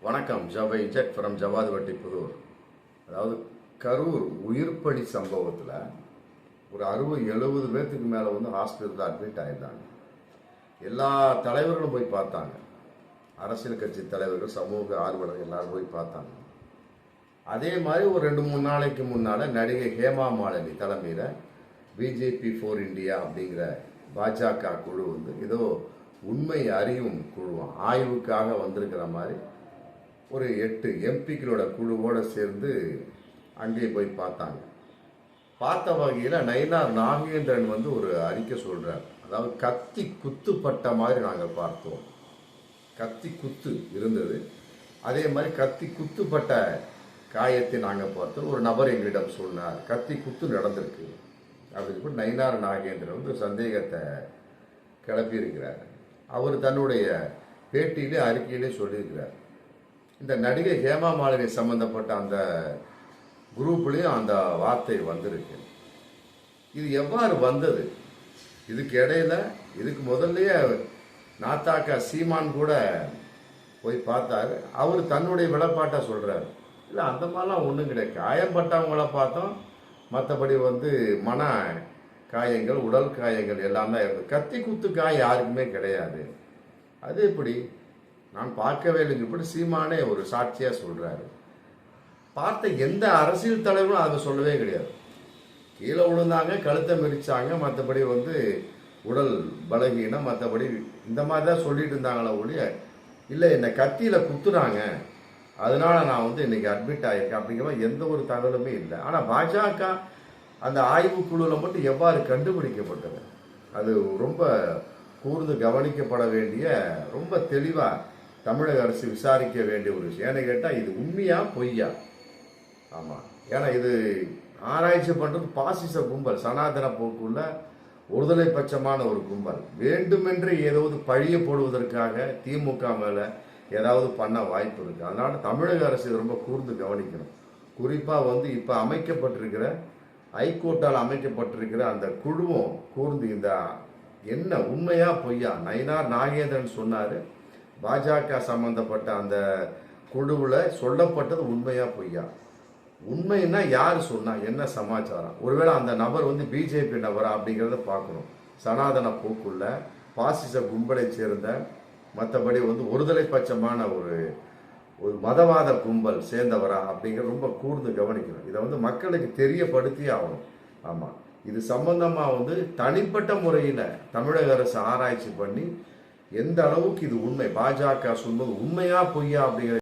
வணக்கம். ஜவை jet from ஜவாதுவட்டி Pudur. அதாவது கரூர் உயிர்ப்பலி சம்பவத்தில் ஒரு 60-70 பேர்த்துக்கு மேலே வந்து ஹாஸ்பிட்டலில் அட்மிட் ஆகியிருந்தாங்க. எல்லா தலைவர்களும் போய் பார்த்தாங்க. அரசியல் கட்சி தலைவர்கள், சமூக ஆர்வலர்கள் எல்லாரும் போய் பார்த்தாங்க. அதே மாதிரி ஒரு 2-3 நாளைக்கு முன்னால் நடிகை ஹேமா மாலினி தலைமையில் பிஜேபி ஃபார் இந்தியா அப்படிங்கிற பாஜக குழு வந்து ஏதோ உண்மை அறியும் குழுவான் ஆய்வுக்காக வந்திருக்கிற மாதிரி ஒரு 8 எம்பிக்களோட குழுவோடு சேர்ந்து அங்கே போய் பார்த்தாங்க. பார்த்த வகையில் நயினார் நாகேந்திரன் வந்து ஒரு அறிக்கை சொல்கிறார். அதாவது கத்தி குத்துப்பட்ட மாதிரி நாங்கள் பார்த்தோம். கத்தி குத்து இருந்தது. அதே மாதிரி கத்தி குத்துப்பட்ட காயத்தை நாங்கள் பார்த்தோம். ஒரு நபர் எங்களிடம் சொன்னார், கத்தி குத்து நடந்திருக்கு அப்படின்னு சொல்லி நயினார் நாகேந்திரன் வந்து சந்தேகத்தை கிளப்பியிருக்கிறார். அவர் தன்னுடைய பேட்டியிலே அறிக்கையிலே சொல்லியிருக்கிறார். இந்த நடிகை ஹேமா மாலினி சம்பந்தப்பட்ட அந்த குரூப்லேயும் அந்த வார்த்தை வந்திருக்கு. இது எவ்வாறு வந்தது? இதுக்கு இடையில இதுக்கு முதல்லயே நாத்தாக்கா சீமான் கூட போய் பார்த்தாரு. அவர் தன்னுடைய விளப்பாட்டை சொல்கிறார். இல்லை, அந்த மாதிரிலாம் ஒன்றும் கிடையாது. காயப்பட்டவங்கள பார்த்தோம், மற்றபடி வந்து மன காயங்கள், உடல் காயங்கள் எல்லாம் தான் இருக்குது. கத்தி குத்து காயம் யாருக்குமே கிடையாது. அது எப்படி? நான் பார்க்கவே இல்லைங்க. இப்படி சீமானே ஒரு சாட்சியாக சொல்கிறாரு. பார்த்த எந்த அரசியல் தலைவரும் அதை சொல்லவே கிடையாது. கீழே விழுந்தாங்க, கழுத்தை மிதிச்சாங்க, மற்றபடி வந்து உடல் பலகீனம், மற்றபடி இந்த மாதிரி தான் சொல்லிட்டு இருந்தாங்களே ஒழிய, இல்லை என்னை கத்தியில் குத்துனாங்க, அதனால நான் வந்து இன்னைக்கு அட்மிட் ஆகியிருக்கேன் அப்படிங்கிற எந்த ஒரு தகவலுமே இல்லை. ஆனால் பாஜக அந்த ஆய்வுக்குழுவில் மட்டும் எவ்வாறு கண்டுபிடிக்கப்பட்டது? அது ரொம்ப கூர்ந்து கவனிக்கப்பட வேண்டிய, ரொம்ப தெளிவாக தமிழக அரசு விசாரிக்க வேண்டிய ஒரு விஷயம். ஏன்னு கேட்டால் இது உண்மையா பொய்யா? ஆமாம், ஏன்னா இது ஆராய்ச்சி பண்ணுறது பாசிச கும்பல், சனாதன போக்குள்ள ஒருதலை பட்சமான ஒரு கும்பல். வேண்டுமென்று ஏதாவது பழிய போடுவதற்காக திமுக மேலே ஏதாவது பண்ண வாய்ப்பு இருக்குது. அதனால தமிழக அரசு ரொம்ப கூர்ந்து கவனிக்கணும். குறிப்பாக வந்து இப்போ அமைக்கப்பட்டிருக்கிற ஹைகோர்ட்டால் அமைக்கப்பட்டிருக்கிற அந்த குழுவும் கூர்ந்து இந்த என்ன உண்மையா பொய்யா? நயினார் நாகேந்திரன் சொன்னார், பாஜக சம்பந்தப்பட்ட அந்த குழுவில் சொல்லப்பட்டது உண்மையா பொய்யா? உண்மைன்னா யார் சொன்னா, என்ன சமாச்சாரம்? ஒருவேளை அந்த நபர் வந்து பிஜேபி நபரா அப்படிங்கிறத பார்க்கணும். சனாதன போக்குள்ள பாசிச கும்பலை சேர்ந்த, மற்றபடி வந்து ஒருதலை பட்சமான ஒரு மதவாத கும்பல் சேர்ந்தவரா அப்படிங்கிற ரொம்ப கூர்ந்து கவனிக்கணும். இதை வந்து மக்களுக்கு தெரியப்படுத்தி ஆகணும். ஆமாம், இது சம்பந்தமாக வந்து தனிப்பட்ட முறையில் தமிழக அரசு ஆராய்ச்சி பண்ணி எந்த அளவுக்கு இது உண்மை, பாஜக சொல்வது உண்மையா பொய்யா அப்படிங்கிற